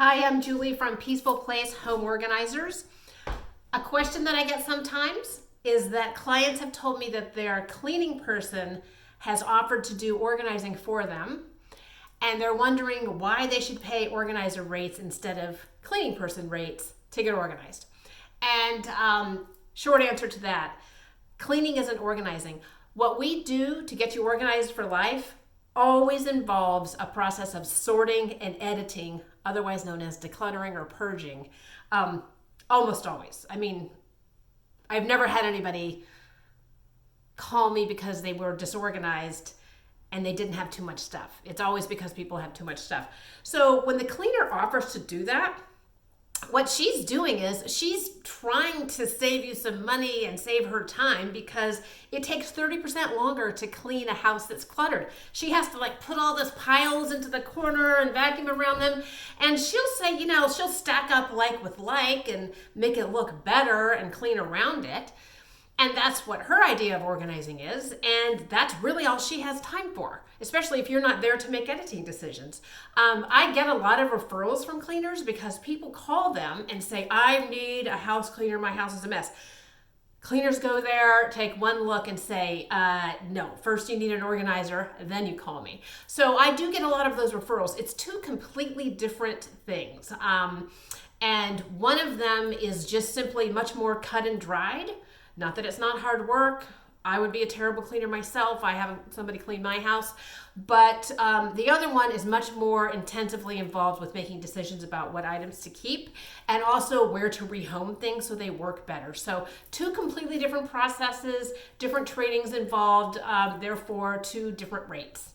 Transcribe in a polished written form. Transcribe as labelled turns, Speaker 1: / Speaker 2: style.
Speaker 1: Hi, I'm Julie from Peaceful Place Home Organizers. A question that I get sometimes is that clients have told me that their cleaning person has offered to do organizing for them, and they're wondering why they should pay organizer rates instead of cleaning person rates to get organized. And short answer to that, cleaning isn't organizing. What we do to get you organized for life always involves a process of sorting and editing, otherwise known as decluttering or purging. Almost always. I mean, I've never had anybody call me because they were disorganized and they didn't have too much stuff. It's always because people have too much stuff. So when the cleaner offers to do that, what she's doing is she's trying to save you some money and save her time because it takes 30% longer to clean a house that's cluttered. She has to put all those piles into the corner and vacuum around them. And she'll say, she'll stack up like with like and make it look better and clean around it. And that's what her idea of organizing is. And that's really all she has time for, especially if you're not there to make editing decisions. I get a lot of referrals from cleaners because people call them and say, I need a house cleaner. My house is a mess. Cleaners go there, take one look and say, no, first you need an organizer, then you call me. So I do get a lot of those referrals. It's two completely different things. And one of them is just simply much more cut and dried. Not that it's not hard work. I would be a terrible cleaner myself. I haven't somebody clean my house. But the other one is much more intensively involved with making decisions about what items to keep and also where to rehome things so they work better. So two completely different processes, different trainings involved, therefore two different rates.